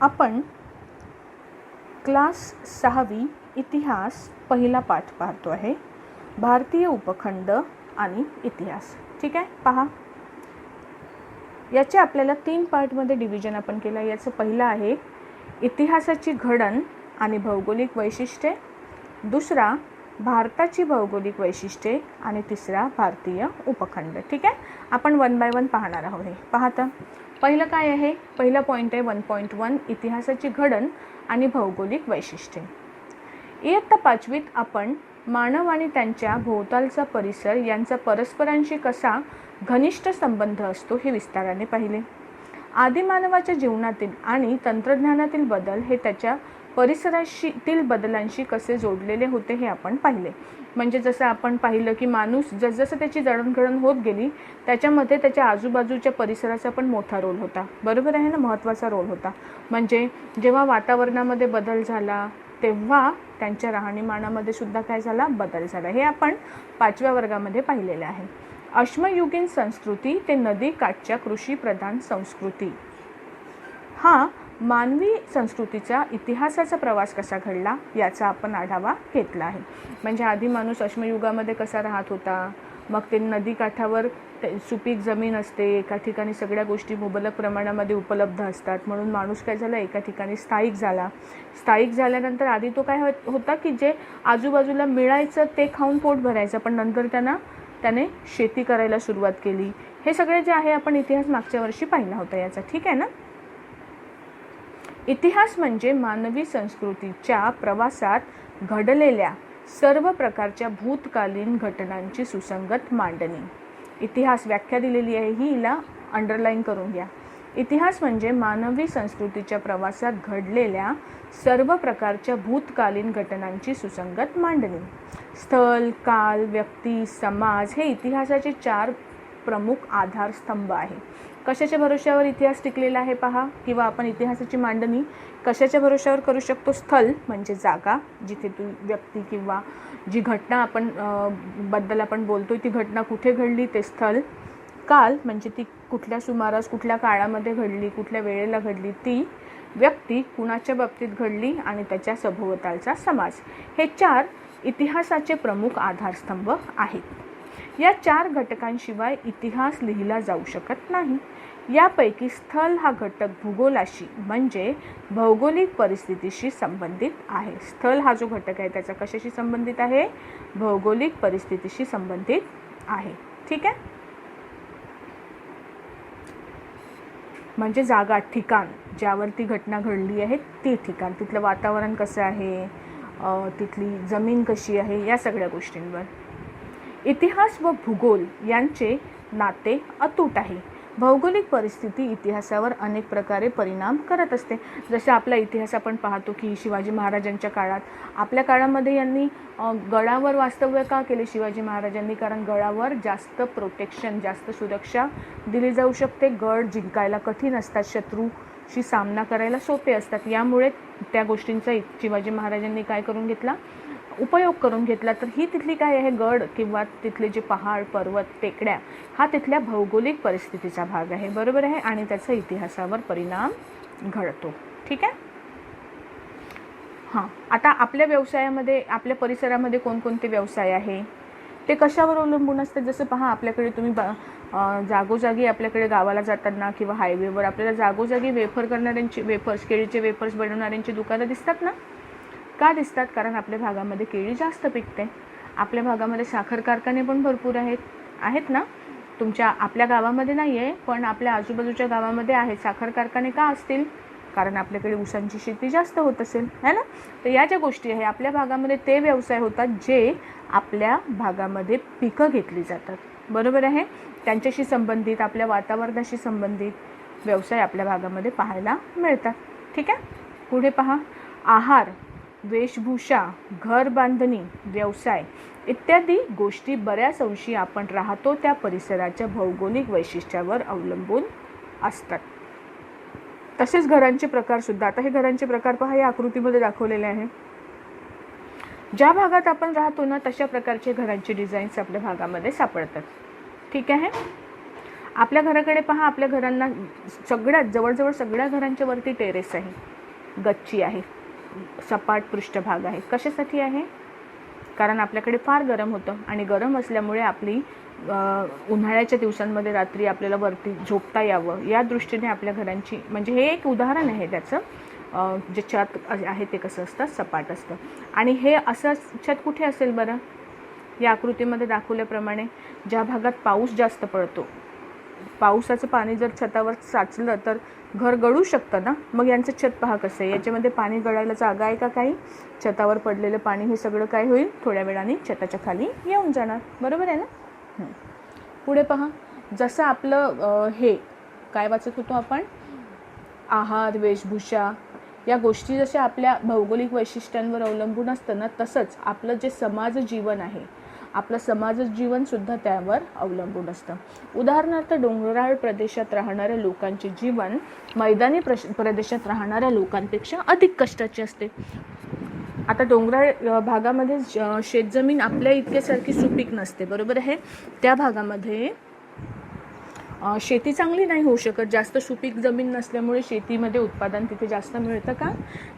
आपण क्लास 6वी इतिहास पहिला पाठ पाहतो आहे, भारतीय उपखंड आणि इतिहास. ठीक आहे, पहा. याचे आपल्याला 3 पार्टमध्ये डिव्हिजन आपण केलं. याचं पहिलं आहे इतिहासाची घडण आणि भौगोलिक वैशिष्ट्ये, दुसरा भारताची भौगोलिक वैशिष्ट्ये आणि तिसरा भारतीय उपखंड. ठीक आहे, आपण 1 बाय 1 पाहणार आहोत. हे पाहता पहिलं काय आहे, पहिला पॉईंट आहे 1.1 इतिहासाची घडण आणि भौगोलिक वैशिष्ट्ये. इयत्ता 5वीत आपण मानव आणि त्यांच्या भोवतालचा परिसर यांचा परस्परांशी कसा घनिष्ठ संबंध असतो हे विस्ताराने पाहिले. आदिमानवाच्या जीवनातील आणि तंत्रज्ञानातील बदल हे त्याच्या परिसरातील बदलांशी कसे जोडलेले होते हे आपण पाहिले. म्हणजे जसं आपण पाहिलं की माणूस जसजसं त्याची जडणघडण होत गेली त्याच्यामध्ये त्याच्या आजूबाजूच्या परिसराचा पण मोठा रोल होता. बरोबर आहे ना, महत्त्वाचा रोल होता. म्हणजे जेव्हा वातावरणामध्ये बदल झाला तेव्हा त्यांच्या राहणीमानामध्ये सुद्धा काय झाला, बदल झाला. हे आपण 5व्या वर्गामध्ये पाहिलेले आहे. अश्मयुगीन संस्कृती ते नदी काठच्या कृषीप्रधान संस्कृती, हा मानवी संस्कृतीचा इतिहासाचा प्रवास कसा घडला याचा आपण आढावा घेतला आहे. म्हणजे आधी माणूस अश्मयुगामध्ये कसा राहत होता, मग ते नदीकाठावर सुपीक जमीन असते, एका ठिकाणी सगळ्या गोष्टी मुबलक प्रमाणामध्ये उपलब्ध असतात, म्हणून माणूस काय झाला, एका ठिकाणी स्थायिक झाला. स्थायिक झाल्यानंतर आधी तो काय होता की जे आजूबाजूला मिळायचं ते खाऊन पोट भरायचं, पण नंतर त्याने शेती करायला सुरुवात केली. हे सगळे जे आहे आपण इतिहास मागच्या वर्षी पाहिला होता याचा. ठीक आहे ना. इतिहास म्हणजे मानवी संस्कृतीच्या प्रवासात घडलेल्या सर्व प्रकारच्या भूतकालीन घटनांची सुसंगत मांडणी. इतिहास व्याख्या दिलेली आहे, ही हिला अंडरलाईन करून घ्या. इतिहास म्हणजे मानवी संस्कृतीच्या प्रवासात घडलेल्या सर्व प्रकारच्या भूतकालीन घटनांची सुसंगत मांडणी. स्थल, काल, व्यक्ती, समाज हे इतिहासाचे 4 प्रमुख आधारस्तंभ आहे. कशाच्या भरोश्यावर इतिहास टिकलेला आहे पहा, किंवा आपण इतिहासाची मांडणी कशाच्या भरोश्यावर करू शकतो. स्थल म्हणजे जागा, जिथे तू व्यक्ती किंवा जी घटना बद्दल आपण बोलतोय ती घटना कुठे घडली ते स्थल. काल म्हणजे ती कुठल्या सुमारास कुठल्या काळामध्ये घडली, कुठल्या वेळेला घडली ती व्यक्ती, कुणाच्या बाबतीत घडली, आणि त्याच्या सभोवतालचा समाज. हे 4 इतिहासाचे प्रमुख आधारस्तंभ आहेत. या 4 घटकांशिवाय इतिहास लिहिला जाऊ शकत नाही. यापैकी स्थल हा घटक भूगोलाशी म्हणजे भौगोलिक परिस्थितीशी संबंधित आहे. स्थल हा जो घटक आहे त्याचा कशाशी संबंधित आहे, भौगोलिक परिस्थितीशी संबंधित आहे. ठीक आहे, म्हणजे जागा, ठिकाण, ज्यावरती घटना घडली आहे ते ठिकाण, तिथलं वातावरण कसं आहे, तिथली जमीन कशी आहे, या सगळ्या गोष्टींवर. इतिहास व भूगोल यांचे नाते अतूट आहे. भौगोलिक परिस्थिती इतिहासावर अनेक प्रकारे परिणाम करत असते. जसे आपला इतिहास आपण पाहतो की शिवाजी महाराजांच्या काळात, आपल्या काळामध्ये यांनी गडावर वास्तव्य का केले शिवाजी महाराजांनी, कारण गडावर जास्त प्रोटेक्शन, जास्त सुरक्षा दिली जाऊ शकते. गड जिंकायला कठीण असतात, शत्रूशी सामना करायला सोपे असतात. यामुळे त्या गोष्टींचा शिवाजी महाराजांनी काय करून घेतला, उपयोग करून घेतला. तर ही तिथली काय आहे, गड किंवा तिथले जे पहाड, पर्वत, टेकड्या, हा तिथल्या भौगोलिक परिस्थितीचा भाग आहे. बरोबर आहे, आणि त्याचा इतिहासावर परिणाम घडतो. ठीक आहे. हां, आता आपल्या व्यवसायामध्ये, आपल्या परिसरामध्ये कोणकोणते व्यवसाय आहे ते कशावर अवलंबून असते. जसं पहा, आपल्याकडे तुम्ही जागोजागी आपल्याकडे गावाला जाताना किंवा हायवेवर आपल्याला जागोजागी वेफर्स, केळीचे वेफर्स बनवणाऱ्यांची दुकानं दिसतात ना. का दिसतात, कारण आपल्या भागामध्ये केळी जास्त पिकते. आपल्या भागामध्ये साखर कारखाने पण भरपूर आहेत ना. आपल्या गावामध्ये नाही आहे, पण आपल्या आजूबाजूच्या गावामध्ये आहेत. साखर कारखाने का असतील, कारण आपल्याकडे ऊसांची शेती जास्त होत असेल, है ना. तर या ज्या गोष्टी आहे आपल्या भागामध्ये ते व्यवसाय होतात जे आपल्या भागामध्ये पिकं घेतली जातात. बरोबर आहे, त्यांच्याशी संबंधित, आपल्या वातावरणाशी संबंधित व्यवसाय आपल्या भागामध्ये पाहायला मिळतात. ठीक आहे, पुढे पहा. आहार, वेशभूषा, घर बांधणी, व्यवसाय इत्यादी गोष्टी बऱ्याच अंशी आपण राहतो त्या परिसराच्या भौगोलिक वैशिष्ट्यावर अवलंबून असतात. तसेच घरांचे प्रकार सुद्धा. आता हे घरांचे प्रकार पहा, या आकृतीमध्ये दाखवलेले आहे. ज्या भागात आपण राहतो ना तशा प्रकारचे घरांचे डिझाईन्स आपल्या भागामध्ये सापडतात. ठीक आहे. आपल्या घराकडे पहा, आपल्या घरांना सगळ्यात जवळजवळ सगळ्या घरांच्या वरती टेरेस आहे, गच्ची आहे, सपाट पृष्ठभाग आहे. कशासाठी आहे? कारण आपल्याकडे फार गरम होतं आणि गरम असल्यामुळे आपली उन्हाळ्याच्या दिवसांमध्ये रात्री आपल्याला वरती झोपता यावं या दृष्टीने आपल्या घरांची, म्हणजे हे एक उदाहरण आहे त्याचं. जे छत आहे ते कसं असतं, सपाट असतं. आणि हे असं छत कुठे असेल बरं? या आकृतीमध्ये दाखवल्याप्रमाणे ज्या भागात पाऊस जास्त पडतो, पावसाचं पाणी जर छतावर साचलं तर घर गळू शकतं ना. मग यांचं छत पहा कसं आहे, याच्यामध्ये पाणी गळायला जागा आहे का काही? छतावर पडलेलं पाणी हे सगळं काय होईल, थोड्या वेळाने छताच्या खाली येऊन जाणार. बरोबर आहे ना. पुढे पहा, जसं आपलं हे काय वाचत होतो आपण, आहार, वेशभूषा या गोष्टी जशा आपल्या भौगोलिक वैशिष्ट्यांवर अवलंबून असतं ना, तसंच आपलं जे समाज जीवन आहे, आपलं समाज जीवनसुद्धा त्यावर अवलंबून असतं. उदाहरणार्थ डोंगराळ प्रदेशात राहणाऱ्या लोकांचे जीवन मैदानी प्रदेशात राहणाऱ्या लोकांपेक्षा अधिक कष्टाचे असते. आता डोंगराळ भागामध्ये शेतजमीन आपल्या इतक्यासारखी सुपीक नसते, बरोबर आहे. त्या भागामध्ये शेती चांगली नाही होऊ शकत. जास्त सुपीक जमीन नसल्यामुळे शेतीमध्ये उत्पादन तिथे जास्त मिळतं का?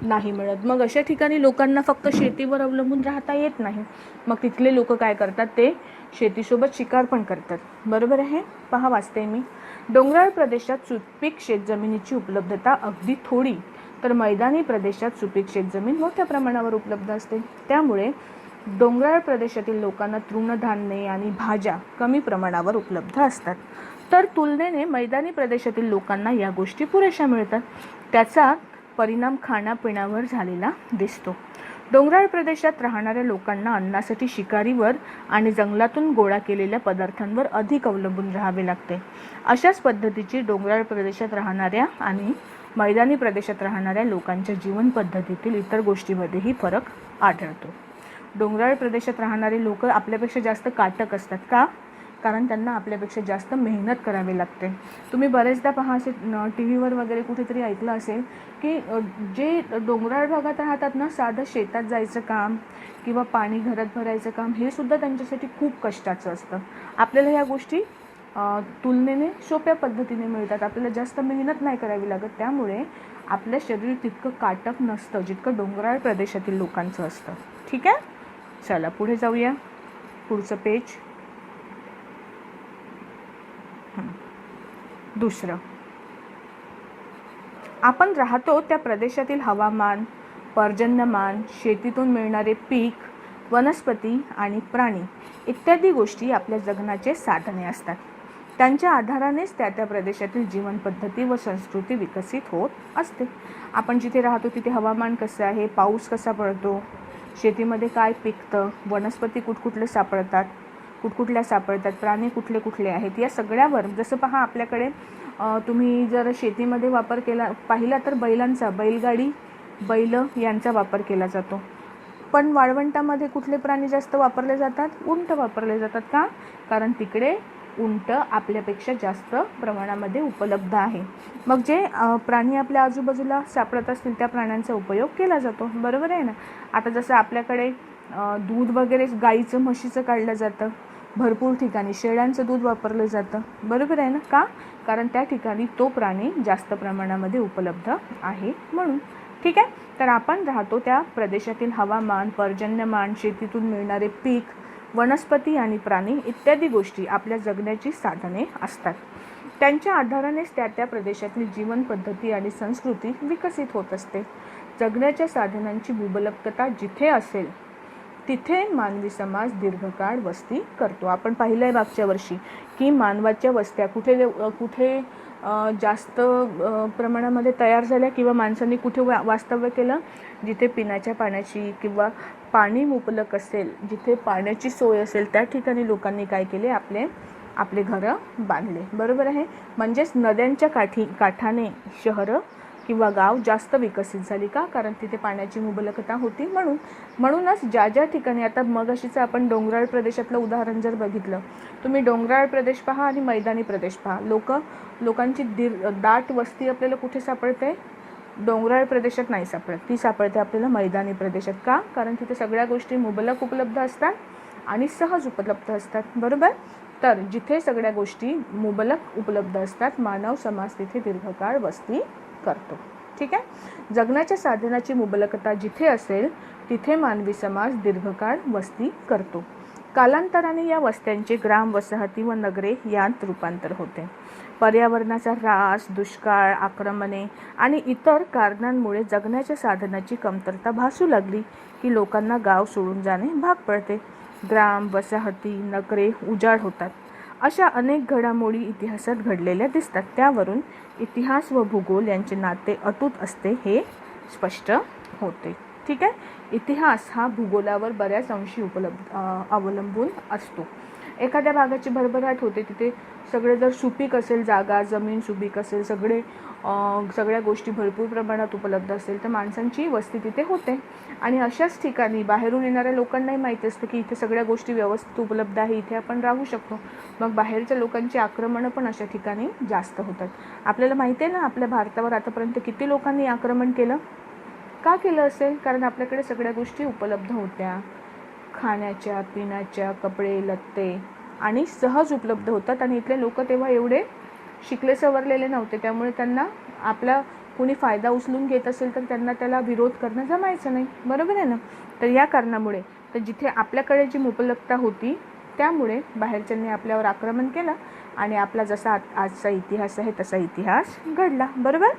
नाही मिळत. मग अशा ठिकाणी लोकांना फक्त शेतीवर अवलंबून राहता येत नाही. मग तिथले लोक काय करतात, ते शेतीसोबत शिकार पण करतात. बरोबर आहे. पहा, वाचते मी. डोंगराळ प्रदेशात सुपीक शेतजमिनीची उपलब्धता अगदी थोडी, तर मैदानी प्रदेशात सुपीक शेतजमीन मोठ्या प्रमाणावर उपलब्ध असते. त्यामुळे डोंगराळ प्रदेशातील लोकांना तृणधान्ये आणि भाज्या कमी प्रमाणावर उपलब्ध असतात, तर तुलनेने मैदानी प्रदेशातील लोकांना या गोष्टी पुरेशा मिळतात. त्याचा परिणाम खाण्यापिण्यावर झालेला दिसतो. डोंगराळ प्रदेशात राहणाऱ्या लोकांना अन्नासाठी शिकारीवर आणि जंगलातून गोळा केलेल्या पदार्थांवर अधिक अवलंबून राहावे लागते. अशाच पद्धतीची डोंगराळ प्रदेशात राहणाऱ्या आणि मैदानी प्रदेशात राहणाऱ्या लोकांच्या जीवन पद्धतीतील इतर गोष्टीमध्येही फरक आढळतो. डोंगराळ प्रदेशात राहणारे लोक आपल्यापेक्षा जास्त काटक असतात का? कारण त्यांना आपल्यापेक्षा जास्त मेहनत करावी लागते. तुम्ही बरेचदा पहा, असे टी व्हीवर वगैरे कुठेतरी ऐकलं असेल की जे डोंगराळ भागात राहतात ना, साधं शेतात जायचं काम किंवा पाणी घरात भरायचं काम हे सुद्धा त्यांच्यासाठी खूप कष्टाचं असतं. आपल्याला ह्या गोष्टी तुलनेने सोप्या पद्धतीने मिळतात. आपल्याला जास्त मेहनत नाही करावी लागत. त्यामुळे आपलं शरीर तितकं काटक नसतं जितकं डोंगराळ प्रदेशातील लोकांचं असतं. ठीक आहे, चला पुढे जाऊया. पुढचं पेज. दुसरं, आपण राहतो त्या प्रदेशातील हवामान, पर्जन्यमान, शेतीतून मिळणारे पीक, वनस्पती आणि प्राणी इत्यादी गोष्टी आपल्या जगण्याचे साधने असतात. त्यांच्या आधारानेच त्या प्रदेशातील जीवनपद्धती व संस्कृती विकसित होत असते. आपण जिथे राहतो तिथे हवामान कसं आहे, पाऊस कसा पडतो, शेतीमध्ये काय पिकतं, वनस्पती कुठकुठले सापडतात, कुठकुठल्या सापडतात, प्राणी कुठले कुठले आहेत, या सगळ्यावर. जसं पहा, आपल्याकडे तुम्ही जर शेतीमध्ये वापर केला पाहिला तर बैलांचा, बैलगाडी, बैल यांचा वापर केला जातो. पण वाळवंटामध्ये कुठले प्राणी जास्त वापरले जातात? उंट वापरले जातात का? कारण तिकडे उंट आपल्यापेक्षा जास्त प्रमाणामध्ये उपलब्ध आहे. मग जे प्राणी आपल्या आजूबाजूला सापडत असतील त्या प्राण्यांचा उपयोग केला जातो. बरोबर आहे ना. आता जसं आपल्याकडे दूध वगैरे गाईचं, म्हशीचं काढलं जातं, भरपूर ठिकाणी शेळ्यांचं दूध वापरलं जातं. बरोबर आहे ना. का? कारण त्या ठिकाणी तो प्राणी जास्त प्रमाणामध्ये उपलब्ध आहे म्हणून. ठीक आहे. तर आपण राहतो त्या प्रदेशातील हवामान, पर्जन्यमान, शेतीतून मिळणारे पीक, वनस्पती आणि प्राणी इत्यादी गोष्टी आपल्या जगण्याची साधने असतात. त्यांच्या आधारानेच त्या प्रदेशातील जीवनपद्धती आणि संस्कृती विकसित होत असते. जगण्याच्या साधनांची मुबलकता जिथे असेल तिथे मानवी समाज दीर्घकाळ वस्ती करतो. आपण पाहिलं आहे मागच्या वर्षी की मानवाच्या वस्त्या कुठे जास्त प्रमाणामध्ये तयार झाल्या किंवा माणसांनी कुठे वास्तव्य केलं, जिथे पिण्याच्या पाण्याची किंवा पाणी मुबलक असेल, जिथे पाण्याची सोय असेल, त्या ठिकाणी लोकांनी काय केले, आपले घरं बांधले. बरोबर आहे. म्हणजेच नद्यांच्या काठाने शहरं किंवा गाव जास्त विकसित झाली का? कारण तिथे पाण्याची मुबलकता होती म्हणूनच ज्या ठिकाणी, आता मगाशीचं आपण डोंगराळ प्रदेशातलं उदाहरण जर बघितलं, तुम्ही डोंगराळ प्रदेश पहा आणि मैदानी प्रदेश पहा. लोकांची दाट वस्ती आपल्याला कुठे सापडते? डोंगराळ प्रदेशात नाही सापडत. ती सापडते आपल्याला मैदानी प्रदेशात. का? कारण तिथे सगळ्या गोष्टी मुबलक उपलब्ध असतात आणि सहज उपलब्ध असतात. बरोबर. तर जिथे सगळ्या गोष्टी मुबलक उपलब्ध असतात मानव समाज तिथे दीर्घकाळ वस्ती करतो. ठीक आहे. जगण्याच्या साधनाची मुबलकता जिथे असेल तिथे मानवी समाज दीर्घकाळ वस्ती करतो. कालांतराने या वस्त्यांचे ग्राम, वसाहती व नगरे यात रूपांतर होते. पर्यावरणाचा ऱ्हास, दुष्काळ, आक्रमणे आणि इतर कारणांमुळे जगण्याच्या साधनाची कमतरता भासू लागली की लोकांना गाव सोडून जाणे भाग पडते. ग्राम, वसाहती, नगरे उजाड होतात. अशा अनेक घडामोडी इतिहासात घडलेल्या दिसतात. त्यावरून इतिहास व भूगोल यांचे नाते अतूट असते हे स्पष्ट होते. ठीक आहे. इतिहास हा भूगोलावर बऱ्याच अंशी अवलंबून असतो. एखाद्या भागाची भरभराट होते, तिथे सगळे जर सुपीक असेल, जागा जमीन सुपीक असेल, सगळ्या गोष्टी भरपूर प्रमाणात उपलब्ध असेल तर माणसांची वस्ती तिथे होते. आणि अशाच ठिकाणी बाहेरून येणाऱ्या लोकांनाही माहिती असतं की इथे सगळ्या गोष्टी व्यवस्थित उपलब्ध आहे, इथे आपण राहू शकतो. मग बाहेरच्या लोकांची आक्रमणं पण अशा ठिकाणी जास्त होतात. आपल्याला माहिती आहे ना, आपल्या भारतावर आतापर्यंत किती लोकांनी आक्रमण केलं. का केलं असेल? कारण आपल्याकडे सगळ्या गोष्टी उपलब्ध होत्या, खाण्याच्या, पिण्याच्या, कपडे, लत्ते आणि सहज उपलब्ध होतात. आणि इथले लोक तेव्हा एवढे शिकले सवरलेले नव्हते, त्यामुळे त्यांना आपला कोणी फायदा उचलून घेत असेल तर त्यांना त्याला विरोध करणं जमायचं नाही. बरोबर आहे ना. तर या कारणामुळे तर जिथे आपल्याकडे जी मुबलकता होती त्यामुळे बाहेरच्यांनी आपल्यावर आक्रमण केलं आणि आपला जसा आजचा इतिहास आहे तसा इतिहास घडला. बरोबर.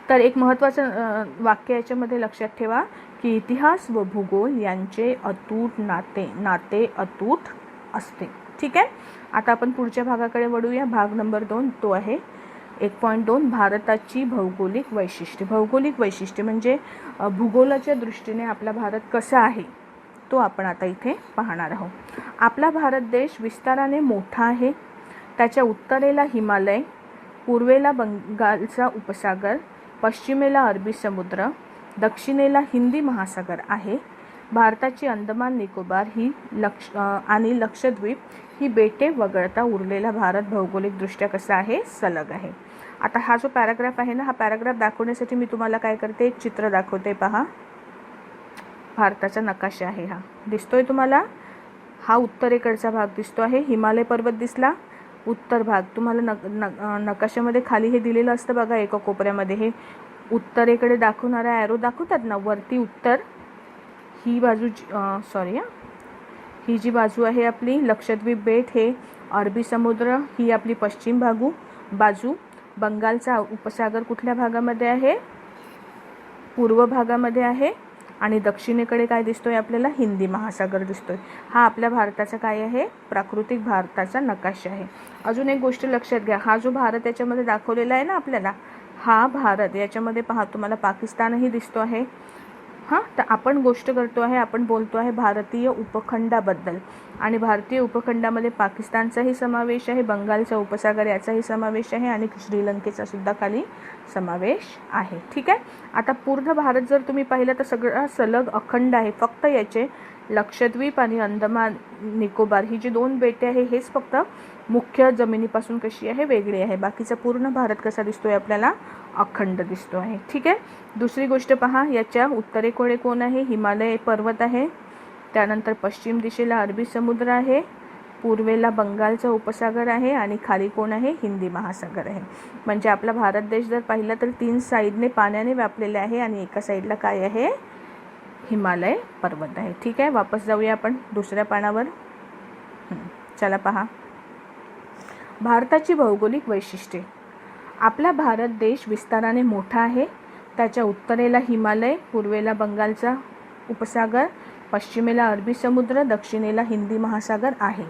तर एक महत्त्वाचं वाक्य याच्यामध्ये लक्षात ठेवा की इतिहास व भूगोल यांचे अतूट नाते अतूट असते. ठीक आहे. आता आपण पुढच्या भागाकडे वळूया. भाग नंबर 2 तो आहे 1.2 भारताची भौगोलिक वैशिष्ट्ये. भौगोलिक वैशिष्ट्ये म्हणजे भूगोलाच्या दृष्टीने आपला भारत कसा आहे तो आपण आता इथे पाहणार आहोत. आपला भारत देश विस्ताराने मोठा आहे. त्याच्या उत्तरेला हिमालय, पूर्वेला बंगालचा उपसागर, पश्चिमेला अरबी समुद्र, दक्षिणेला हिंदी महासागर आहे. भारताची अंदमान निकोबार आणि लक्षद्वीप ही बेटे वगळता उरलेला भारत भौगोलिकदृष्ट्या कसा आहे, सलग आहे. आता हा जो पॅराग्राफ आहे ना, हा पॅराग्राफ दाखवण्यासाठी मी तुम्हाला काय करते, एक चित्र दाखवते. पहा, भारताचा नकाशा आहे. हा दिसतोय तुम्हाला. हा उत्तरेकडचा भाग दिसतो आहे. हिमालय पर्वत दिसला. उत्तर भाग तुम्हाला नकाशामध्ये खाली हे दिलेलं असतं बघा, एका कोपऱ्यामध्ये हे उत्तरेकडे दाखवणारा ॲरो दाखवतात ना, वरती उत्तर ही बाजू ही जी बाजू आहे आपली लक्षद्वीप बेट, हे अरबी समुद्र ही आपली पश्चिम बाजू, बंगालचा उपसागर कुठल्या भागामध्ये आहे, पूर्व भागामध्ये आहे. आणि दक्षिणेकडे काय दिसतोय आपल्याला, हिंदी महासागर दिसतोय. हा आपल्या भारताचा काय आहे, प्राकृतिक भारताचा नकाशा आहे. अजून एक गोष्ट लक्षात घ्या, हा जो भारत याच्यामध्ये दाखवलेला आहे ना आपल्याला, हा भारत याच्यामध्ये पहा तुम्हाला पाकिस्तानही दिसतो आहे. तर आपण गोष्ट करतो आहे, आपण बोलतो आहे भारतीय उपखंडाबद्दल. आणि भारतीय उपखंडामध्ये पाकिस्तानचाही समावेश आहे, बंगालचा उपसागर याचाही समावेश आहे आणि श्रीलंकेचा सुद्धा खाली समावेश आहे. ठीक आहे. आता पूर्ण भारत जर तुम्ही पाहिलं तर सगळं सलग अखंड आहे. फक्त याचे लक्षद्वीप आणि अंदमान निकोबार ही जी 2 बेटे आहे हेच फक्त मुख्य जमिनीपासून कशी आहे, वेगळी आहे. बाकीचा पूर्ण भारत कसा दिसतोय आपल्याला, अखंड दिसतो आहे. ठीक आहे. दुसरी गोष्ट पहा, याच्या उत्तरेकडे कोण आहे, हिमालय पर्वत आहे. त्यानंतर पश्चिम दिशेला अरबी समुद्र आहे, पूर्वेला बंगालचा उपसागर आहे आणि खाली कोण आहे, हिंदी महासागर आहे. म्हणजे आपला भारत देश जर पाहिला तर 3 साईडने पाण्याने व्यापलेले आहे आणि एका साईडला काय आहे, हिमालय पर्वत आहे. ठीक आहे. वापस जाऊया आपण दुसऱ्या पानावर. चला पहा, भारताची भौगोलिक वैशिष्ट्ये. आपला भारत देश विस्ताराने मोठा आहे. त्याच्या उत्तरेला हिमालय, पूर्वेला बंगालचा उपसागर, पश्चिमेला अरबी समुद्र, दक्षिणेला हिंदी महासागर आहे.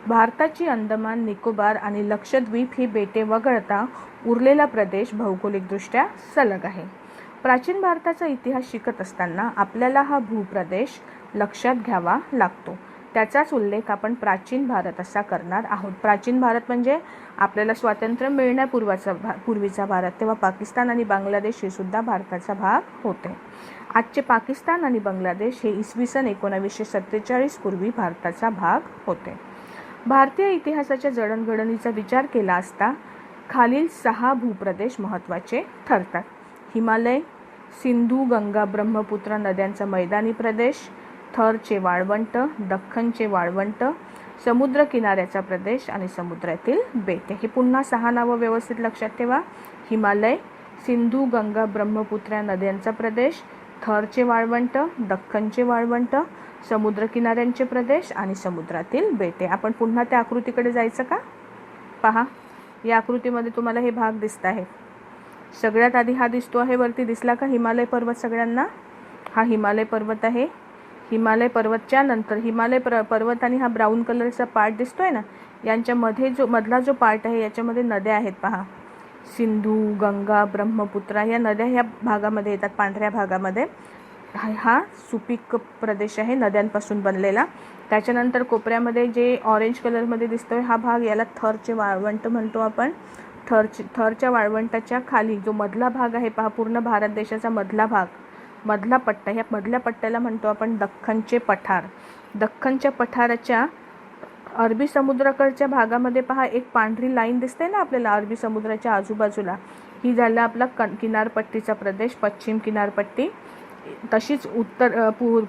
भारताची अंदमान निकोबार आणि लक्षद्वीप ही बेटे वगळता उरलेला प्रदेश भौगोलिकदृष्ट्या सलग आहे. प्राचीन भारताचा इतिहास शिकत असताना आपल्याला हा भूप्रदेश लक्षात घ्यावा लागतो. त्याचाच उल्लेख आपण प्राचीन भारत असा करणार आहोत. प्राचीन भारत म्हणजे आपल्याला स्वातंत्र्य मिळण्यापूर्वीचा भारत. तेव्हा पाकिस्तान आणि बांगलादेश हे सुद्धा भारताचा भाग होते. आजचे पाकिस्तान आणि बांगलादेश हे इसवी सन 1947 पूर्वी भारताचा भाग होते. भारतीय इतिहासाच्या जडणघडणीचा विचार केला असता खालील 6 भूप्रदेश महत्त्वाचे ठरतात. हिमालय, सिंधू, गंगा, ब्रह्मपुत्र नद्यांचा मैदानी प्रदेश, थरचे वाळवंट, दख्खनचे वाळवंट, समुद्र किनाऱ्याचा प्रदेश आणि समुद्रातील बेटे. हे पुन्हा 6 नावं व्यवस्थित लक्षात ठेवा. हिमालय, सिंधू, गंगा, ब्रह्मपुत्रा नद्यांचा प्रदेश, थरचे वाळवंट, दख्खनचे वाळवंट, समुद्र किनाऱ्यांचे प्रदेश आणि समुद्रातील बेटे. आपण पुन्हा त्या आकृतीकडे जायचं का? पहा, या आकृतीमध्ये तुम्हाला हे भाग दिसत आहेत. सगळ्यात आधी हा दिसतो आहे, वरती दिसला का हिमालय पर्वत सगळ्यांना? हा हिमालय पर्वत आहे. हिमालय पर्वतच्या नंतर हिमालय पर्वत आणि हा ब्राऊन कलरचा पार्ट दिसतोय ना, यांच्यामध्ये मधला जो पार्ट आहे याच्यामध्ये नद्या आहेत. पहा, सिंधू, गंगा, ब्रह्मपुत्रा या नद्या ह्या भागामध्ये येतात, पांढऱ्या भागामध्ये. हा सुपीक प्रदेश आहे नद्यांपासून बनलेला. त्याच्यानंतर कोपऱ्यामध्ये जे ऑरेंज कलरमध्ये दिसतोय हा भाग, याला थरचे वाळवंट म्हणतो आपण. थरच्या वाळवंटाच्या खाली जो मधला भाग आहे पहा, पूर्ण भारत देशाचा मधला भाग, मधला पट्टा, ह्या मधल्या पट्ट्याला म्हणतो आपण दख्खनचे पठार. दख्खनच्या पठाराच्या अरबी समुद्राकडच्या भागामध्ये पहा, एक पांढरी लाईन दिसते ना आपल्याला अरबी समुद्राच्या आजूबाजूला, ही झाला आपला किनारपट्टीचा प्रदेश, पश्चिम किनारपट्टी. तशीच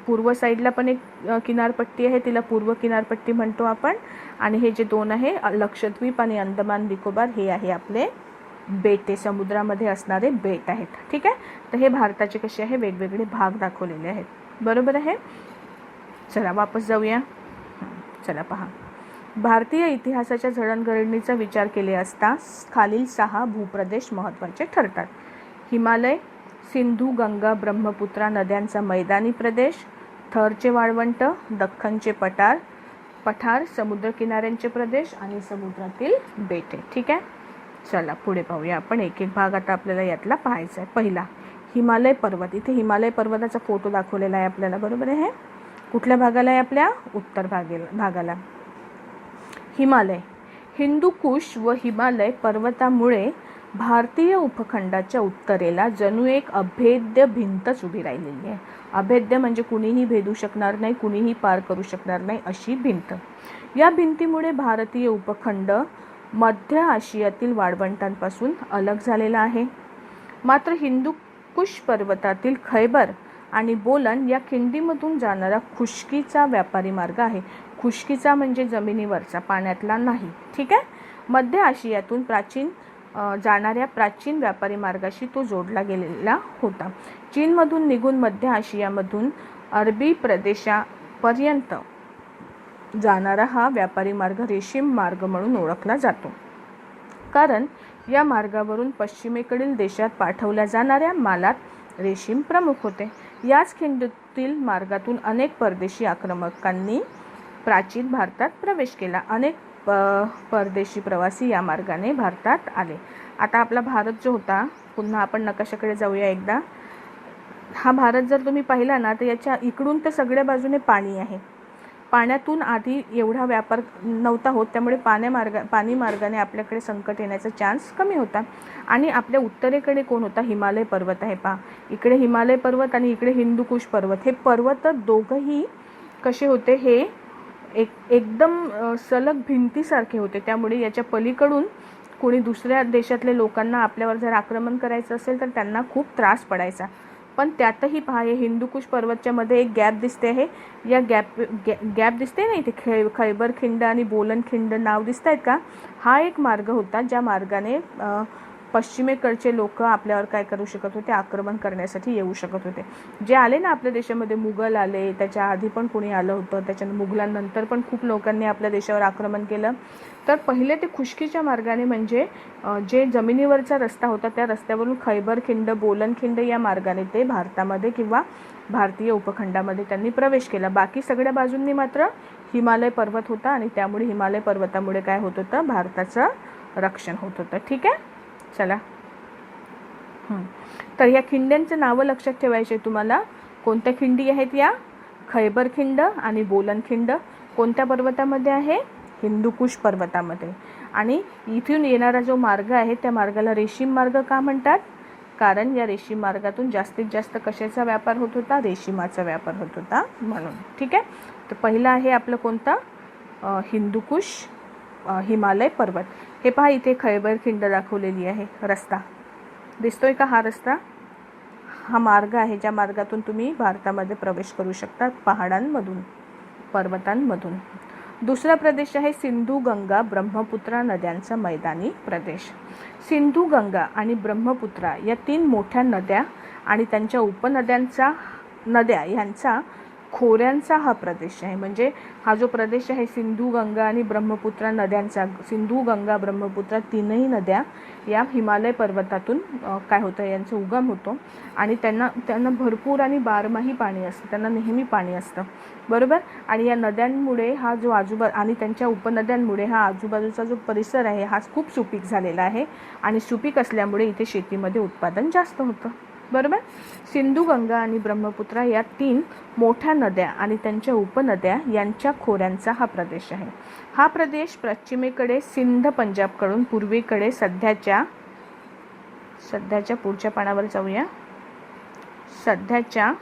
पूर्व साईडला पण एक किनारपट्टी आहे, तिला पूर्व किनारपट्टी म्हणतो आपण. आणि हे जे दोन आहे लक्षद्वीप आणि अंदमान निकोबार, हे आहे आपले बेटे, समुद्रामध्ये असणारे बेट आहेत. ठीक आहे, तर हे भारताचे कसे आहे वेगवेगळे भाग दाखवलेले आहेत. बरोबर आहे. चला वापस जाऊया. चला पहा, भारतीय इतिहासाच्या जडणघडणीचा विचार केले असता खालील 6 भूप्रदेश महत्त्वाचे ठरतात. हिमालय, सिंधू, गंगा, ब्रह्मपुत्रा नद्यांचा मैदानी प्रदेश, थरचे वाळवंट, दख्खनचे पठार, समुद्र किनाऱ्यांचे प्रदेश आणि समुद्रातील बेटे. ठीक आहे, चला पुढे पाहूया आपण. एक एक भाग आता आपल्याला यातला पाहायचा आहे. पहिला हिमालय पर्वत. इथे हिमालय पर्वताचा फोटो दाखवलेला आहे आपल्याला. बरोबर आहे. कुठल्या भागाला आहे? आपल्या उत्तर भागाला. हिमालय, हिंदुकुश व हिमालय पर्वतामुळे भारतीय उपखंडाच्या उत्तरेला जणू एक अभेद्य भिंतच उभी राहिलेली आहे. अभेद्य म्हणजे कुणीही भेदू शकणार नाही, कुणीही पार करू शकणार नाही अशी भिंत. या भिंतीमुळे भारतीय उपखंड मध्य आशियातील वाळवंटांपासून अलग झालेला आहे. मात्र हिंदुकुश पर्वतातील खैबर आणि बोलन या खिंडीमधून जाणारा खुष्कीचा व्यापारी मार्ग आहे. खुष्कीचा म्हणजे जमिनीवरचा, पाण्यातला नाही. ठीक आहे. मध्य आशियातून जाणाऱ्या प्राचीन व्यापारी मार्गाशी तो जोडला गेलेला होता. चीनमधून निघून मध्य आशियामधून अरबी प्रदेशापर्यंत जाणारा हा व्यापारी मार्ग रेशीम मार्ग म्हणून ओळखला जातो, कारण या मार्गावरून पश्चिमेकडील देशात पाठवल्या जाणाऱ्या मालात रेशीम प्रमुख होते. याच खिंडीतील मार्गातून अनेक परदेशी आक्रमकांनी प्राचीन भारतात प्रवेश केला. अनेक परदेशी प्रवासी या मार्गाने भारतात आले. आता आपला भारत जो होता, पुन्हा आपण नकाशाकडे जाऊया एकदा. हा भारत जर तुम्ही पाहिला ना, तर याच्या इकडून तर सगळ्या बाजूने पाणी आहे. पाण्यातून आधी एवढा व्यापार नव्हता होत, त्यामुळे पाणी मार्गाने आपल्याकडे संकट येण्याचा चान्स कमी होता. आणि आपल्या उत्तरेकडे कोण होता? हिमालय पर्वत आहे. पहा, इकडे हिमालय पर्वत आणि इकडे हिंदुकुश पर्वत. हे पर्वत दोघंही कसे होते? हे एकदम सलग भिंतीसारखे होते. त्यामुळे याच्या पलीकडून कोणी दुसऱ्या देशातल्या लोकांना आपल्यावर जर आक्रमण करायचं असेल तर त्यांना खूप त्रास पडायचा. पण त्यातही पहा, हे हिंदुकुश पर्वतच्या मध्ये एक गॅप दिसते आहे. या गॅप दिसते ना इथे, खैबर खिंड आणि बोलन खिंड नाव दिसत आहेत का? हा एक मार्ग होता ज्या मार्गाने पश्चिमेकडचे लोक आपल्यावर काय करू शकत होते? आक्रमण करण्यासाठी येऊ शकत होते. जे आले ना आपल्या देशामध्ये, मुघल आले, त्याच्या आधी पण कोणी आलं होतं, त्याच्यानंतर मुघलांनंतर पण खूप लोकांनी आपल्या देशावर आक्रमण केलं. तर पहिले ते खुष्कीच्या मार्गाने, म्हणजे जे जमिनीवरचा रस्ता होता त्या रस्त्यावरून खैबर खिंड, बोलन खिंड या मार्गाने ते भारतामध्ये किंवा भारतीय उपखंडामध्ये त्यांनी प्रवेश केला. बाकी सगळ्या बाजूंनी मात्र हिमालय पर्वत होता आणि त्यामुळे हिमालय पर्वतामुळे काय होत होतं? भारताचं रक्षण होत होतं. ठीक आहे, चला. तर या खिंड्यांचं नावं लक्षात ठेवायचे तुम्हाला. कोणत्या खिंडी आहेत या? खैबर खिंड आणि बोलन खिंड. कोणत्या पर्वतामध्ये आहे? हिंदुकुश पर्वतामध्ये. आणि इथून येणारा जो मार्ग आहे त्या मार्गाला रेशीम मार्ग का म्हणतात? कारण या रेशीम मार्गातून जास्तीत जास्त कशाचा व्यापार होत होता? रेशीमाचा व्यापार होत होता म्हणून. ठीक आहे, तर पहिला आहे आपलं कोणता? हिंदुकुश हिमालय पर्वत. हे पहा, इथे खैबर खिंड दाखवलेली आहे. रस्ता दिसतोय का? हा रस्ता, हा मार्ग आहे ज्या मार्गातून तुम्ही भारतामध्ये प्रवेश करू शकता, पहाडांमधून, पर्वतांमधून. दुसरा प्रदेश आहे सिंधू गंगा ब्रह्मपुत्रा नद्यांचा मैदानी प्रदेश. सिंधू गंगा आणि ब्रह्मपुत्रा या 3 मोठ्या नद्या आणि त्यांच्या नद्या यांचा खोऱ्यांचा हा प्रदेश आहे. म्हणजे हा जो प्रदेश आहे सिंधू गंगा आणि ब्रह्मपुत्रा नद्यांचा, सिंधू गंगा ब्रह्मपुत्रा 3ही नद्या या हिमालय पर्वतातून काय होतं, यांचा उगम होतो आणि त्यांना भरपूर आणि बारमाही पाणी असतं, त्यांना नेहमी पाणी असतं, बरोबर. आणि या नद्यांमुळे हा जो आणि त्यांच्या उपनद्यांमुळे हा आजूबाजूचा जो परिसर आहे हा खूप सुपीक झालेला आहे आणि सुपीक असल्यामुळे इथे शेतीमध्ये उत्पादन जास्त होतं, बरोबर. सिंधू गंगा आणि ब्रह्मपुत्रा या 3 मोठ्या नद्या आणि त्यांच्या उपनद्या यांच्या खोऱ्यांचा हा प्रदेश आहे. हा प्रदेश पश्चिमेकडे सिंध पंजाबकडून पूर्वेकडे सध्याच्या पुढच्या पानावर जाऊया, सध्याच्या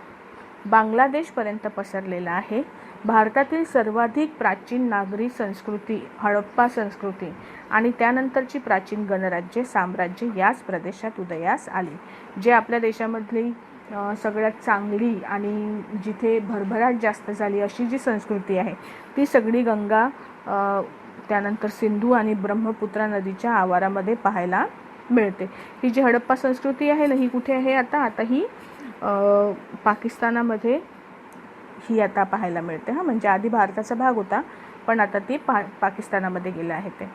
बांगलादेशपर्यंत पसरलेला आहे. भारतातील सर्वाधिक प्राचीन नागरी संस्कृती हडप्पा संस्कृती आणि त्यानंतरची प्राचीन गणराज्य साम्राज्य याच प्रदेशात उदयास आली. जे आपल्या देशामधली सगळ्यात चांगली आणि जिथे भरभराट जास्त झाली अशी जी संस्कृती आहे ती सगळी गंगा त्यानंतर सिंधू आणि ब्रह्मपुत्रा नदीच्या आवारामध्ये पाहायला मिळते. ही जी हडप्पा संस्कृती आहे ना, ही कुठे आहे आता ही पाकिस्तानामध्ये ही आता पाहायला मिळते. म्हणजे आधी भारताचा भाग होता पण आता ती पाकिस्तानामध्ये गेलं आहे. ते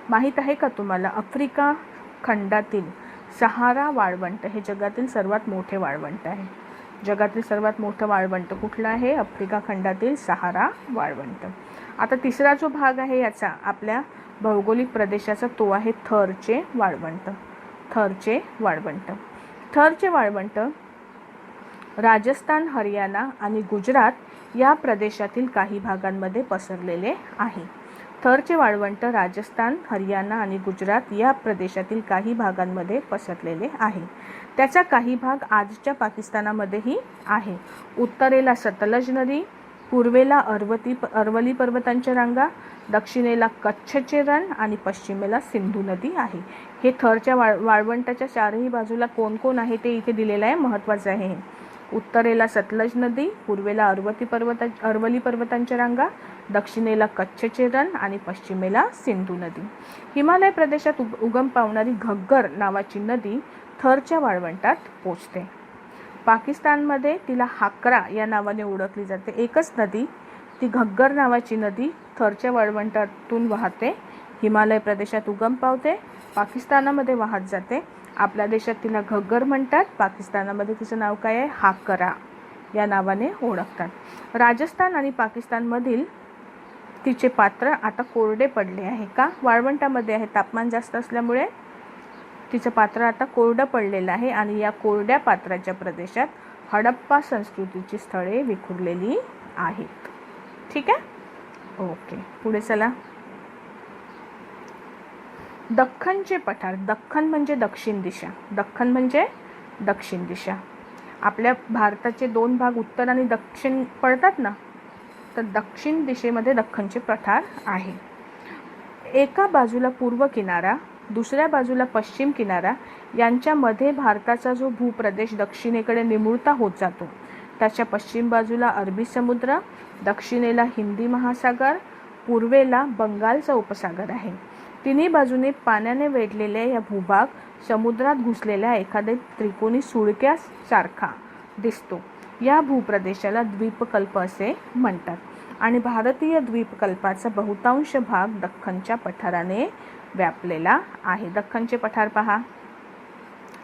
माहीत आहे का तुम्हाला, आफ्रिका खंडातील सहारा वाळवंट हे जगातील सर्वात मोठे वाळवंट आहे. जगातील सर्वात मोठं वाळवंट कुठलं आहे? आफ्रिका खंडातील सहारा वाळवंट. आता तिसरा जो भाग आहे याचा आपल्या भौगोलिक प्रदेशाचा तो आहे थरचे वाळवंट. थरचे वाळवंट राजस्थान, हरियाणा आणि गुजरात या प्रदेशातील काही भागांमध्ये पसरलेले आहे. थरचे वाळवंट राजस्थान, हरियाणा आणि गुजरात या प्रदेशातील काही भागांमध्ये पसरलेले आहे. त्याचा काही भाग आजच्या पाकिस्तानामध्येही आहे. उत्तरेला सतलज नदी, पूर्वेला अरवली पर्वतांच्या रांगा, दक्षिणेला कच्छचे रण आणि पश्चिमेला सिंधू नदी आहे. हे थरच्या वाळवंटाच्या 4ही बाजूला कोण कोण आहे ते इथे दिलेलं आहे, महत्त्वाचं आहे. उत्तरेला सतलज नदी, पूर्वेला अरवली पर्वतांच्या रांगा, दक्षिणेला कच्छचे रण आणि पश्चिमेला सिंधू नदी. हिमालय प्रदेशात उगम पावणारी घग्गर नावाची नदी थरच्या वाळवंटात पोचते. पाकिस्तानमध्ये तिला हाकरा या नावाने ओळखली जाते. एकच नदी, ती घग्गर नावाची नदी थरच्या वाळवंटातून वाहते, हिमालय प्रदेशात उगम पावते, पाकिस्तानामध्ये वाहत जाते. आपल्या देशात तिला घग्गर म्हणतात, पाकिस्तानामध्ये तिचं नाव काय आहे? हाकरा या नावाने ओळखतात. राजस्थान आणि पाकिस्तानमधील तिचे पात्र आता कोरडे पडले आहे. का? वाळवंटामध्ये आहे, तापमान जास्त असल्यामुळे तिचं पात्र आता कोरडं पडलेलं आहे आणि या कोरड्या पात्राच्या प्रदेशात हडप्पा संस्कृतीची स्थळे विखुरलेली आहेत. ठीक आहे, ओके. पुढे चला. दख्खनचे पठार. दख्खन म्हणजे दक्षिण दिशा. आपल्या भारताचे 2 भाग उत्तर आणि दक्षिण पडतात ना, तर दक्षिण दिशेमध्ये दख्खनचे पठार आहे. एका बाजूला पूर्व किनारा, दुसऱ्या बाजूला पश्चिम किनारा यांच्यामध्ये भारताचा जो भूप्रदेश दक्षिणेकडे निमुळता होत जातो. त्याच्या पश्चिम बाजूला अरबी समुद्र, दक्षिणेला हिंदी महासागर, पूर्वेला बंगालचा उपसागर आहे. तिन्ही बाजूने पाण्याने वेढलेल्या या भूभाग समुद्रात घुसलेल्या एखाद्या त्रिकोणी सुळक्यासारखा दिसतो. या भूप्रदेशाला द्वीपकल्प असे म्हणतात आणि भारतीय द्वीपकल्पाचा बहुतांश भाग दख्खनच्या पठाराने व्यापलेला आहे. दख्खनचे पठार पहा.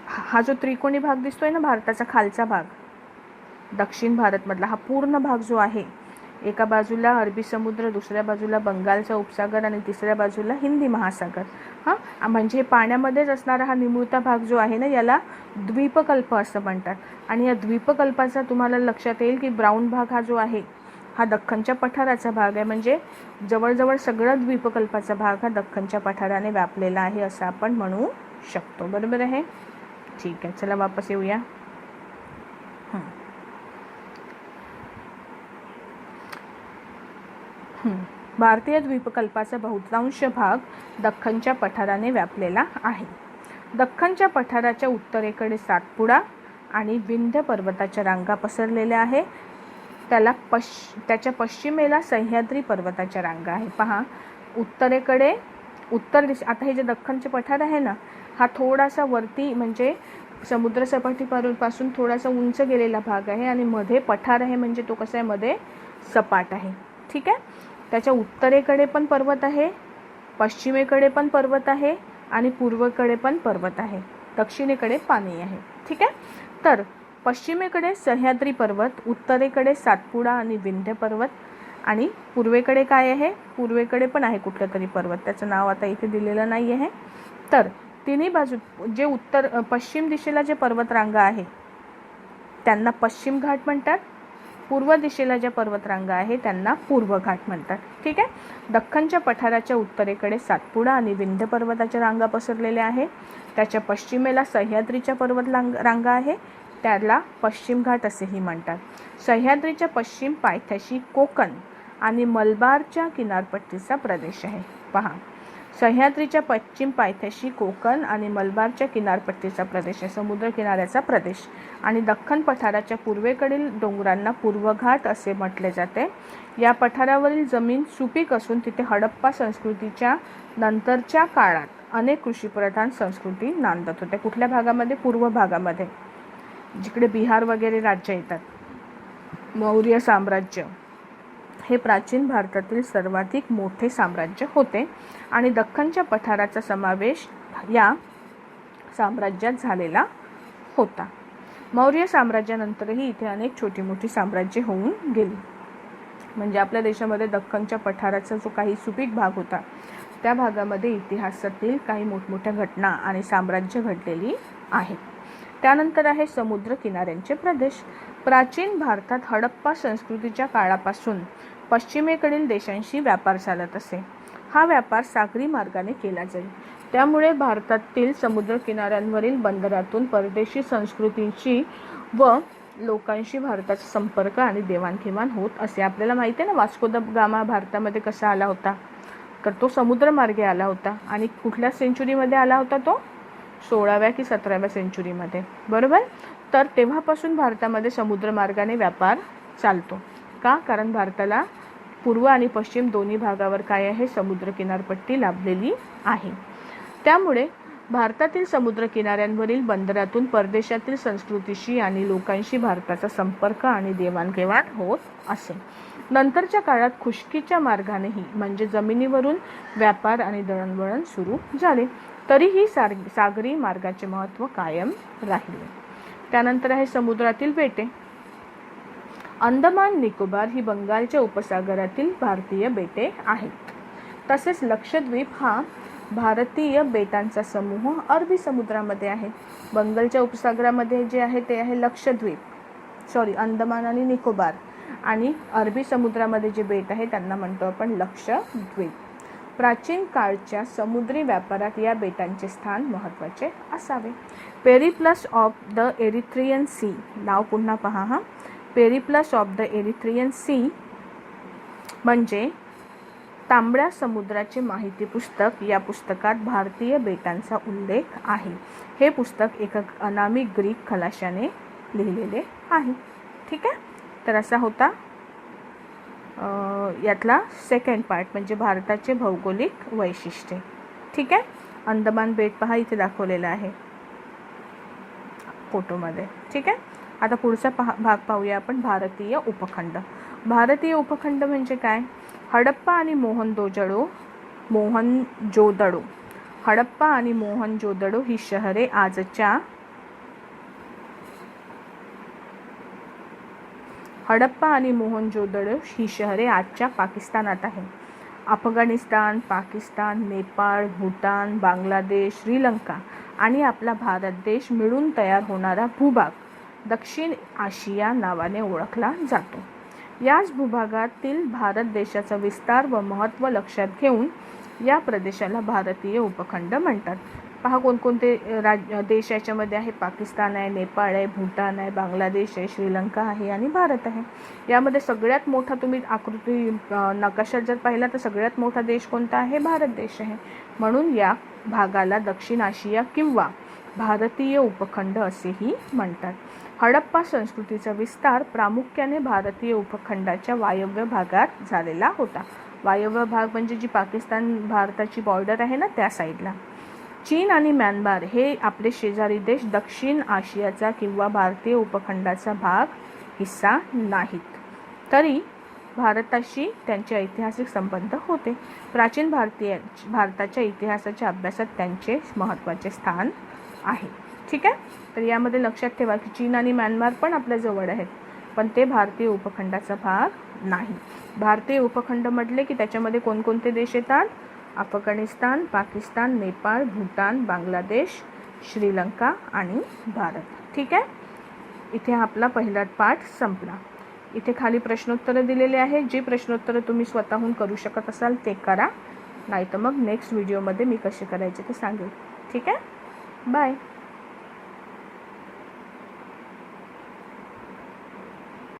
हा जो त्रिकोणी भाग दिसतोय ना, भारताचा खालचा भाग, दक्षिण भारतमधला हा पूर्ण भाग जो आहे, एका बाजूला अरबी समुद्र, दुसऱ्या बाजूला बंगालचा उपसागर आणि तिसऱ्या बाजूला हिंदी महासागर. म्हणजे पाण्यामध्येच असणारा हा निमुळता भाग जो आहे ना, याला द्वीपकल्प असं म्हणतात. आणि या द्वीपकल्पाचा तुम्हाला लक्षात येईल की ब्राऊन भाग हा जो आहे हा दख्खनच्या पठाराचा भाग आहे. म्हणजे जवळजवळ सगळा द्वीपकल्पाचा भाग हा दख्खनच्या पठाराने व्यापलेला आहे असं आपण म्हणू शकतो. बरोबर आहे, ठीक आहे. चला वापस येऊया. भारतीय द्वीपकल्पाचा बहुतांश भाग दख्खनच्या पठाराने व्यापलेला आहे. दख्खनच्या पठाराच्या उत्तरेकडे सातपुडा आणि विंध्य पर्वताच्या रांगा पसरलेल्या आहे. त्याच्या पश्चिमेला सह्याद्री पर्वताच्या रांगा आहे. पहा, उत्तरेकडे उत्तर दिशा, आता हे जे दख्खनचे पठार आहे ना, हा थोडासा वरती म्हणजे समुद्रसपाटीपासून थोडासा उंच गेलेला भाग आहे आणि मध्ये पठार आहे, म्हणजे तो कसा आहे, मध्ये सपाट आहे. ठीक आहे. त्याच्या उत्तरेकडे पण पर्वत आहे, पश्चिमेकडे पण पर्वत आहे आणि पूर्वेकडे पण पर्वत आहे, दक्षिणेकडे पाणी आहे. ठीक आहे. तर पश्चिमेकडे सह्याद्री पर्वत, उत्तरेकडे सातपुडा आणि विंध्य पर्वत आणि पूर्वेकडे काय आहे, पूर्वेकडे पण आहे कुठला तरी पर्वत, त्याचं नाव आता इथे दिलेलं नाही आहे. तर तिन्ही बाजू जे पश्चिम दिशेला जे पर्वतरांगा आहे त्यांना पश्चिम घाट म्हणतात, पूर्व दिशेला ज्या पर्वतरांगा आहे त्यांना पूर्व घाट म्हणतात. ठीक आहे. दख्खनच्या पठाराच्या उत्तरेकडे सातपुडा आणि विंध्य पर्वताच्या रांगा पसरलेल्या आहे. त्याच्या पश्चिमेला सह्याद्रीच्या पर्वत रांगा आहे, त्याला पश्चिम घाट असेही म्हणतात. सह्याद्रीच्या पश्चिम पायथ्याशी कोकण आणि मलबारच्या किनारपट्टीचा प्रदेश आहे. पहा, सह्याद्रीच्या पश्चिम पायथ्याशी कोकण आणि मलबारच्या किनारपट्टीचा प्रदेश आहे, समुद्र किनाऱ्याचा प्रदेश. आणि दख्खन पठाराच्या पूर्वेकडील डोंगरांना पूर्वघाट असे म्हटले जाते. या पठारावरील जमीन सुपीक असून तिथे हडप्पा संस्कृतीच्या नंतरच्या काळात अनेक कृषीप्रधान संस्कृती नांदत होत्या. कुठल्या भागामध्ये? पूर्व भागामध्ये, जिकडे बिहार वगैरे राज्य येतात. मौर्य साम्राज्य हे प्राचीन भारतातील सर्वाधिक मोठे साम्राज्य होते आणि दख्खनच्या पठाराचा समावेश या साम्राज्यात झालेला होता. मौर्य साम्राज्यानंतरही इथे अनेक छोटी मोठी साम्राज्ये होऊन गेली. म्हणजे आपल्या देशामध्ये दख्खनच्या पठाराचा जो काही सुपीक भाग होता त्या भागामध्ये इतिहासातील काही मोठमोठ्या घटना आणि साम्राज्य घडलेली आहेत. त्यानंतर आहे समुद्र किनाऱ्यांचे प्रदेश. प्राचीन भारतात हडप्पा संस्कृतीच्या काळापासून पश्चिमेकडील देशांशी व्यापार चालत असे. हा व्यापार सागरी मार्गाने केला जाईल. त्यामुळे भारतातील समुद्र किनाऱ्यांवरील बंदरातून परदेशी संस्कृतींची व लोकांशी भारताचा संपर्क आणि देवाणघेवाण होत असे. आपल्याला माहिती आहे ना, वास्को द गामा भारतामध्ये कसा आला होता, तर तो समुद्रमार्गे आला होता. आणि कुठल्या सेंचुरीमध्ये आला होता तो? 16व्या की 17व्या सेंचुरीमध्ये, बरोबर. तर तेव्हापासून भारतामध्ये समुद्रमार्गाने व्यापार चालतो. का? कारण भारताला पूर्व आणि पश्चिम दोन्ही भागावर काय आहे, समुद्र किनारपट्टी लाभलेली आहे. त्यामुळे भारतातील समुद्र किनाऱ्यांवरील बंदरातून परदेशातील संस्कृतीशी आणि लोकांशी भारताचा संपर्क आणि देवाणघेवाण होत असे. नंतरच्या काळात खुष्कीच्या मार्गानेही म्हणजे जमिनीवरून व्यापार आणि दळणवळण सुरू झाले, तरीही सागरी मार्गाचे महत्त्व कायम राहिले. त्यानंतर आहे समुद्रातील बेटे. अंदमान निकोबार ही बंगालच्या उपसागरातील भारतीय बेटे आहेत. तसेच लक्षद्वीप हा भारतीय बेटांचा समूह अरबी समुद्रामध्ये आहे. बंगालच्या उपसागरामध्ये जे आहे ते आहे अंदमान आणि निकोबार, आणि अरबी समुद्रामध्ये जे बेट आहे त्यांना म्हणतो आपण लक्षद्वीप. प्राचीन काळच्या समुद्री व्यापारात या बेटांचे स्थान महत्त्वाचे असावे. Periplus of the Erythraean Sea, नाव पुन्हा पहा हा, Periplus of the Erythraean Sea म्हणजे तांबड्या समुद्राचे माहिती पुस्तक. या पुस्तकात भारतीय बेटांचा उल्लेख आहे. हे पुस्तक एका अनामी ग्रीक खलाशाने लिहिलेले आहे. ठीक आहे. तर असा होता यातला सेकंड पार्ट, म्हणजे भारताचे भौगोलिक वैशिष्ट्ये. ठीक आहे. अंदमान बेट पहा इथे दाखवलेला आहे फोटोमध्ये. ठीक आहे. आता पुढचा भाग पाहूया आपण, भारतीय उपखंड. भारतीय उपखंड म्हणजे काय? हडप्पा आणि मोहनजोदडो. हडप्पा आणि मोहनजोदडो ही शहरे आजच्या पाकिस्तानात आहे. अफगाणिस्तान, पाकिस्तान, नेपाळ, भूतान, बांगलादेश, श्रीलंका आणि आपला भारत देश मिळून तयार होणारा भूभाग दक्षिण आशिया नावाने ओळखला जातो. याच भूभागातील भारत देशाचा विस्तार व महत्त्व लक्षात घेऊन या प्रदेशाला भारतीय उपखंड म्हणतात. पहा कोणकोणते देश याच्यामध्ये आहे. पाकिस्तान आहे, नेपाळ आहे, भूतान आहे, बांगलादेश आहे, श्रीलंका आहे आणि भारत आहे. यामध्ये सगळ्यात मोठा तुम्ही आकृती नकाशात जर पाहिला तर सगळ्यात मोठा देश कोणता आहे? भारत देश आहे. म्हणून या भागाला दक्षिण आशिया किंवा भारतीय उपखंड असेही म्हणतात. हडप्पा संस्कृतीचा विस्तार प्रामुख्याने भारतीय उपखंडाच्या वायव्य भागात झालेला होता. वायव्य भाग म्हणजे जी पाकिस्तान भारताची बॉर्डर आहे ना, त्या साईडला. चीन आणि म्यानमार हे आपले शेजारी देश दक्षिण आशियाचा किंवा भारतीय उपखंडाचा भाग हिस्सा नाहीत, तरी भारताशी त्यांचे ऐतिहासिक संबंध होते. प्राचीन भारताच्या इतिहासाच्या अभ्यासात त्यांचे महत्त्वाचे स्थान आहे. ठीक आहे. तर यामध्ये लक्षात ठेवा की चीन आणि म्यानमार पण आपल्या जवळ आहेत, पण ते भारतीय उपखंडाचा भाग नाही. भारतीय उपखंड म्हटले की त्याच्यामध्ये कोणकोणते देश येतात? अफगाणिस्तान, पाकिस्तान, नेपाळ, भूटान, बांगलादेश, श्रीलंका आणि भारत. ठीक आहे. इथे आपला पहिला पाठ संपला. इथे खाली प्रश्नोत्तरं दिलेले आहे. जी प्रश्नोत्तरं तुम्ही स्वतःहून करू शकत असाल ते करा, नाही तर मग नेक्स्ट व्हिडिओमध्ये मी कसे करायचे ते सांगेल. ठीक आहे. बाय.